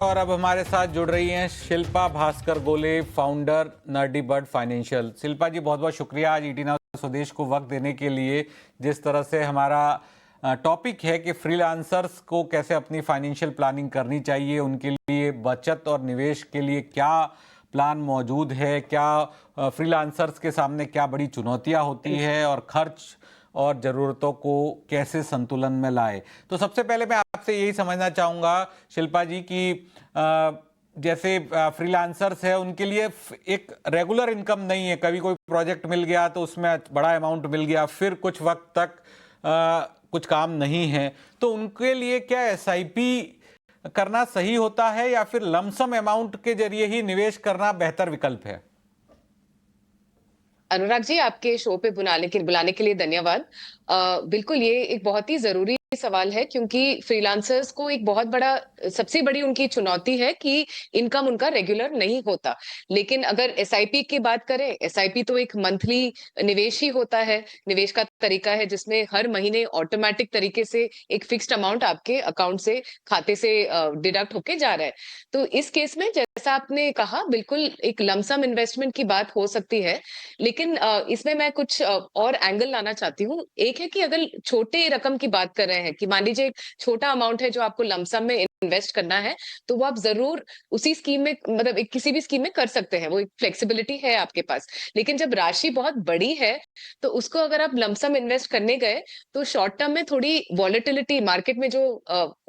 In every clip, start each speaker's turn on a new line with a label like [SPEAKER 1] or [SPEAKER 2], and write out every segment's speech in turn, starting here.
[SPEAKER 1] और अब हमारे साथ जुड़ रही हैं Shilpa Bhaskar Gole, founder nerdy bird financial. Shilpa ji, बहुत बहुत शुक्रिया आज ईटी नाउ स्वदेश को वक्त देने के लिए। जिस तरह से हमारा टॉपिक है कि फ्रीलांसर्स को कैसे अपनी फाइनेंशियल प्लानिंग करनी चाहिए, उनके लिए बचत और निवेश के लिए क्या प्लान मौजूद है, क्या फ्रीलांसर्स के सामने क्या बड़ी चुनौतियां होती है और खर्च और ज़रूरतों को कैसे संतुलन में लाए। तो सबसे पहले मैं आपसे यही समझना चाहूँगा शिल्पा जी कि जैसे फ्रीलांसर्स है उनके लिए एक रेगुलर इनकम नहीं है। कभी कोई प्रोजेक्ट मिल गया तो उसमें बड़ा अमाउंट मिल गया, फिर कुछ वक्त तक कुछ काम नहीं है, तो उनके लिए क्या एसआईपी करना सही होता है या फिर लमसम अमाउंट के जरिए ही निवेश करना बेहतर विकल्प है?
[SPEAKER 2] अनुराग जी, आपके शो पे बुलाने के लिए धन्यवाद। बिल्कुल, ये एक बहुत ही जरूरी सवाल है क्योंकि फ्रीलांसर्स को एक बहुत बड़ा सबसे बड़ी उनकी चुनौती है कि इनकम उनका रेगुलर नहीं होता। लेकिन अगर एसआईपी की बात करें, एसआईपी तो एक मंथली निवेश ही होता है, निवेश का तरीका है जिसमें हर महीने ऑटोमेटिक तरीके से एक फिक्स्ड अमाउंट आपके अकाउंट से, खाते से डिडक्ट होके जा रहा है। तो इस केस में जैसा आपने कहा, बिल्कुल एक लमसम इन्वेस्टमेंट की बात हो सकती है। लेकिन इसमें मैं कुछ और एंगल लाना चाहती हूँ। एक है कि अगर छोटे रकम की बात कर रहे हैं कि मान लीजिए एक छोटा अमाउंट है जो आपको लमसम में इन्वेस्ट करना है, तो वो आप जरूर उसी स्कीम में, मतलब एक किसी भी स्कीम में कर सकते हैं, वो एक फ्लेक्सिबिलिटी है आपके पास। लेकिन जब राशि बहुत बड़ी है तो उसको अगर आप लमसम इन्वेस्ट करने गए तो शॉर्ट टर्म में थोड़ी वॉलेटिलिटी मार्केट में जो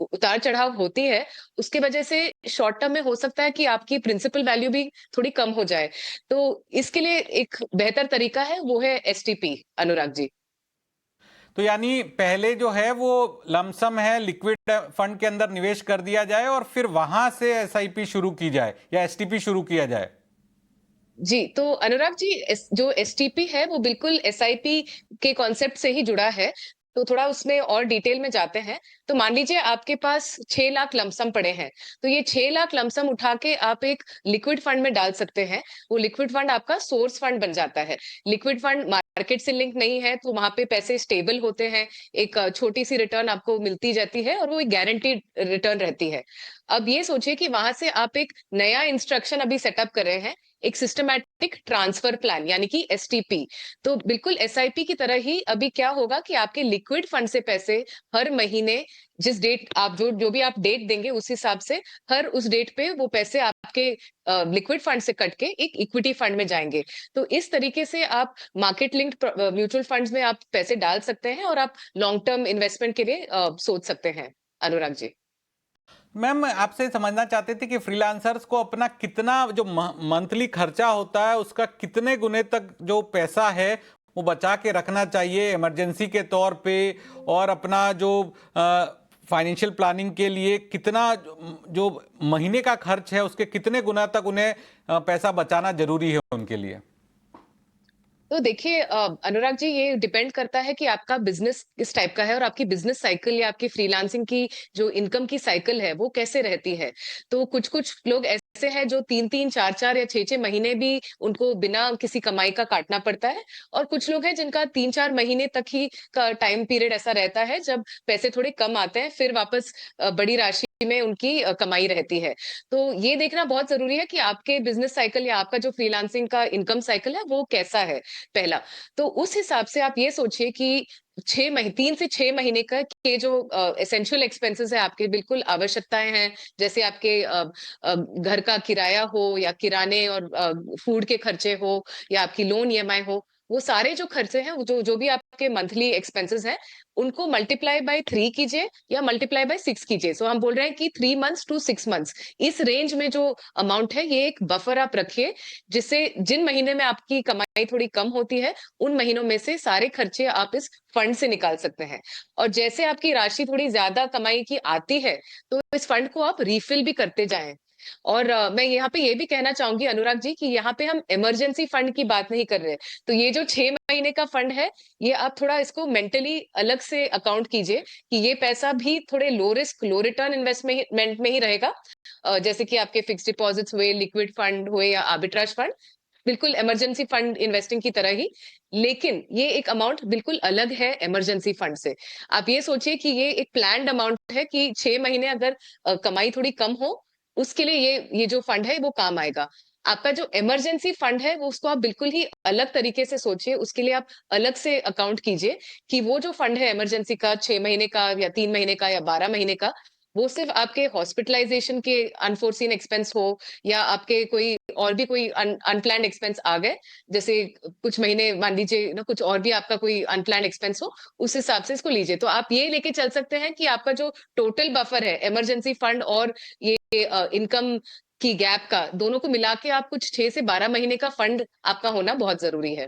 [SPEAKER 2] उतार चढ़ाव होती है, उसके वजह से शॉर्ट टर्म में हो सकता है कि आपकी प्रिंसिपल वैल्यू भी थोड़ी कम हो जाए। तो इसके लिए एक बेहतर तरीका है, वो है एसटीपी, अनुराग जी।
[SPEAKER 1] तो यानी पहले जो है वो लमसम है, लिक्विड फंड के अंदर निवेश कर दिया जाए और फिर वहां से एसआईपी शुरू की जाए या एसटीपी शुरू किया जाए।
[SPEAKER 2] जी, तो अनुराग जी, जो एसटीपी है वो बिल्कुल एसआईपी के कॉन्सेप्ट से ही जुड़ा है। तो थोड़ा उसमें और डिटेल में जाते हैं। तो मान लीजिए आपके पास 6 लाख लमसम पड़े हैं। तो ये 6 लाख लमसम उठा के आप एक लिक्विड फंड में डाल सकते हैं। वो लिक्विड फंड आपका सोर्स फंड बन जाता है। लिक्विड फंड मार्केट से लिंक नहीं है, तो वहां पे पैसे स्टेबल होते हैं। एक छोटी सी रिटर्न आपको मिलती जाती है और वो एक गारंटीड रिटर्न रहती है। अब ये सोचिए कि वहां से आप एक नया इंस्ट्रक्शन अभी सेटअप कर रहे हैं, एक सिस्टमैटिक ट्रांसफर प्लान यानी कि एसटीपी। तो बिल्कुल एसआईपी की तरह ही अभी क्या होगा कि आपके लिक्विड फंड से पैसे हर महीने, जिस डेट आप जो जो भी आप डेट देंगे उस हिसाब से हर उस डेट पे वो पैसे आपके लिक्विड फंड से कट के एक इक्विटी फंड में जाएंगे। तो इस तरीके से आप मार्केट लिंक्ड म्यूचुअल फंड्स में आप पैसे डाल सकते हैं और आप लॉन्ग टर्म इन्वेस्टमेंट के लिए सोच सकते हैं, अनुराग जी।
[SPEAKER 1] मैम, आपसे समझना चाहते थे कि फ्रीलांसर्स को अपना कितना जो मंथली खर्चा होता है उसका कितने गुने तक जो पैसा है वो बचा के रखना चाहिए इमरजेंसी के तौर पे, और अपना जो फाइनेंशियल प्लानिंग के लिए कितना जो महीने का खर्च है उसके कितने गुना तक उन्हें पैसा बचाना जरूरी है उनके लिए।
[SPEAKER 2] तो देखिए अनुराग जी, ये डिपेंड करता है कि आपका बिजनेस किस टाइप का है और आपकी बिजनेस साइकिल या आपकी फ्रीलांसिंग की जो इनकम की साइकिल है वो कैसे रहती है। तो कुछ कुछ लोग ऐसे हैं जो 3-3, 4-4 या 6-6 महीने भी उनको बिना किसी कमाई का काटना पड़ता है। और कुछ लोग हैं जिनका 3-4 महीने तक ही का टाइम पीरियड ऐसा रहता है जब पैसे थोड़े कम आते हैं, फिर वापस बड़ी राशि में उनकी कमाई रहती है। तो ये देखना बहुत जरूरी है कि आपके बिजनेस साइकिल या आपका जो फ्रीलांसिंग का इनकम साइकिल है वो कैसा है, पहला। तो उस हिसाब से आप ये सोचिए कि 3 से 6 महीने का के जो एसेंशियल एक्सपेंसेस है, आपके बिल्कुल आवश्यकताएं हैं, जैसे आपके घर का किराया हो या किराने और फूड के खर्चे हो या आपकी लोन ईएमआई हो, वो सारे जो खर्चे हैं, वो जो जो भी आपके मंथली एक्सपेंसेस हैं, उनको मल्टीप्लाई बाय 3 कीजिए या मल्टीप्लाई बाय 6 कीजिए। सो हम बोल रहे हैं कि 3 मंथ्स टू 6 मंथ्स, इस रेंज में जो अमाउंट है, ये एक बफर आप रखिए, जिससे जिन महीने में आपकी कमाई थोड़ी कम होती है, उन महीनों में से सारे खर्चे आप इस फंड से निकाल सकते हैं। और जैसे आपकी राशि थोड़ी ज्यादा कमाई की आती है, तो इस फंड को आप रिफिल भी करते जाएं। और मैं यहाँ पे ये भी कहना चाहूंगी अनुराग जी कि यहाँ पे हम इमरजेंसी फंड की बात नहीं कर रहे। तो ये जो 6 महीने का फंड है, ये आप थोड़ा इसको मेंटली अलग से अकाउंट कीजिए कि ये पैसा भी थोड़े लो रिस्क लो रिटर्न इन्वेस्टमेंट में ही रहेगा। जैसे कि आपके फिक्स डिपॉजिट्स हुए, लिक्विड फंड हुए या आर्बिट्राज फंड, बिल्कुल इमरजेंसी फंड इन्वेस्टिंग की तरह ही। लेकिन ये एक अमाउंट बिल्कुल अलग है इमरजेंसी फंड से। आप ये सोचिए कि ये एक प्लान्ड अमाउंट है कि 6 महीने अगर कमाई थोड़ी कम हो, उसके लिए ये जो फंड है वो काम आएगा। आपका जो इमरजेंसी फंड है वो उसको आप बिल्कुल ही अलग तरीके से सोचिए, उसके लिए आप अलग से अकाउंट कीजिए कि वो जो फंड है इमरजेंसी का 6 महीने का या 3 महीने का या 12 महीने का, वो सिर्फ़ आपके हॉस्पिटलाइज़ेशन के अनफोर्सीन एक्सपेंस हो या आपके कोई और भी कोई अनप्लान्ड एक्सपेंस आ गए, जैसे कुछ महीने मान लीजिए ना कुछ और भी आपका कोई अनप्लान्ड एक्सपेंस हो, उस हिसाब से इसको लीजिए। तो आप ये लेके चल सकते हैं कि आपका जो टोटल बफर है इमरजेंसी फंड और ये इनकम की गैप का, दोनों को मिला के आप कुछ 6 से 12 महीने का फंड आपका होना बहुत ज़रूरी है।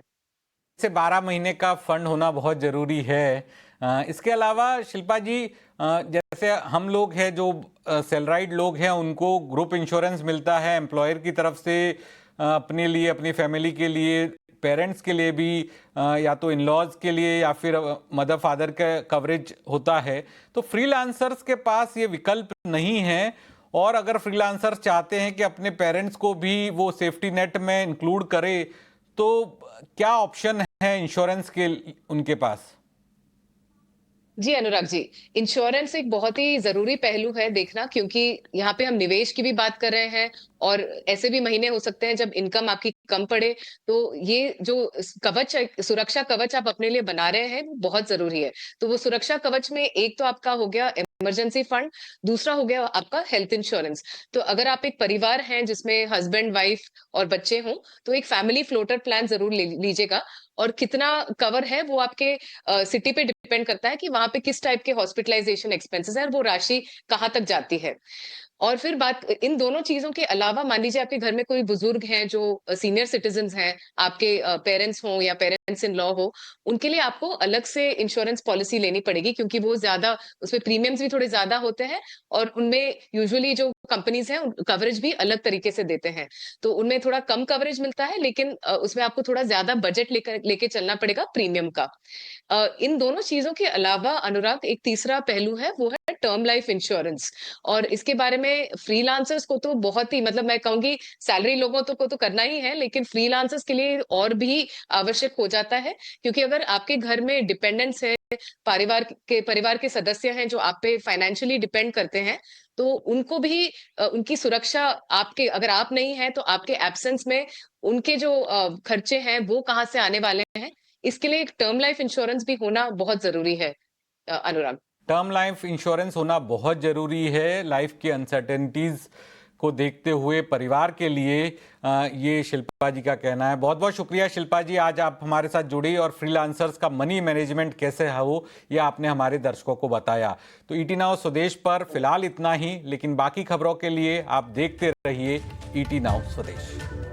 [SPEAKER 1] से 12 महीने का फंड होना बहुत ज़रूरी है। इसके अलावा शिल्पा जी, जैसे हम लोग हैं जो सैलराइड लोग हैं, उनको ग्रुप इंश्योरेंस मिलता है एम्प्लॉयर की तरफ से, अपने लिए, अपनी फैमिली के लिए, पेरेंट्स के लिए भी, या तो इन लॉज के लिए या फिर मदर फादर का कवरेज होता है। तो फ्रीलांसर्स के पास ये विकल्प नहीं है, और अगर फ्रीलांसर्स चाहते हैं कि अपने पेरेंट्स को भी वो सेफ्टी नेट में इंक्लूड करे, तो क्या ऑप्शन है इंश्योरेंस के उनके पास?
[SPEAKER 2] जी, अनुराग जी। इंश्योरेंस एक बहुत ही ज़रूरी पहलू है देखना, क्योंकि यहाँ पे हम निवेश की भी बात कर रहे हैं और ऐसे भी महीने हो सकते हैं जब इनकम आपकी कम पड़े। तो ये जो कवच है, सुरक्षा कवच आप अपने लिए बना रहे हैं, वो बहुत ज़रूरी है। तो वो सुरक्षा कवच में एक तो आपका हो गया इमरजेंसी फंड, दूसरा हो गया आपका हेल्थ इंश्योरेंस। तो अगर आप एक परिवार हैं जिसमें हस्बैंड, वाइफ और बच्चे हों, तो एक फैमिली फ्लोटर प्लान ज़रूर ले लीजिएगा। और कितना कवर है वो आपके सिटी पे डिपेंड करता है कि वहाँ पे किस टाइप के हॉस्पिटलाइजेशन एक्सपेंसेस हैं और वो राशि कहाँ तक जाती है। और फिर बात इन दोनों चीज़ों के अलावा, मान लीजिए आपके घर में कोई बुजुर्ग हैं जो सीनियर सिटीज़न्स हैं, आपके पेरेंट्स हों या पेरेंट्स इन लॉ हो, उनके लिए आपको अलग से इंश्योरेंस पॉलिसी लेनी पड़ेगी, क्योंकि वो ज़्यादा उसमें प्रीमियम्स भी थोड़े ज़्यादा होते हैं और उनमें यूजुअली जो कंपनीज़ हैं, कवरेज भी अलग तरीके से देते हैं। तो उनमें थोड़ा कम कवरेज मिलता है, लेकिन उसमें आपको थोड़ा ज़्यादा बजट लेके चलना पड़ेगा प्रीमियम का। इन दोनों चीज़ों के अलावा अनुराग, एक तीसरा पहलू है, वो है टर्म लाइफ इंश्योरेंस। और इसके बारे में फ्रीलांसर्स को तो बहुत ही, मतलब मैं कहूँगी सैलरी लोगों तो को तो करना ही है, लेकिन फ्रीलांसर्स के लिए और भी आवश्यक हो जाता है, क्योंकि अगर आपके घर में डिपेंडेंट्स है, परिवार के सदस्य हैं जो आप पे फाइनेंशियली डिपेंड करते हैं, तो उनको भी उनकी सुरक्षा, आपके अगर आप नहीं हैं तो आपके एब्सेंस में उनके जो खर्चे हैं वो कहाँ से आने वाले हैं, इसके लिए एक टर्म लाइफ इंश्योरेंस भी होना बहुत ज़रूरी है अनुराग।
[SPEAKER 1] टर्म लाइफ इंश्योरेंस होना बहुत ज़रूरी है लाइफ की अनसर्टेनिटीज़ को देखते हुए परिवार के लिए। ये शिल्पा जी का कहना है। बहुत बहुत शुक्रिया शिल्पा जी, आज आप हमारे साथ जुड़ी और फ्रीलांसर्स का मनी मैनेजमेंट कैसे हो ये आपने हमारे दर्शकों को बताया। तो ईटी नाउ स्वदेश पर फिलहाल इतना ही, लेकिन बाकी खबरों के लिए आप देखते रहिए ईटी नाउ स्वदेश।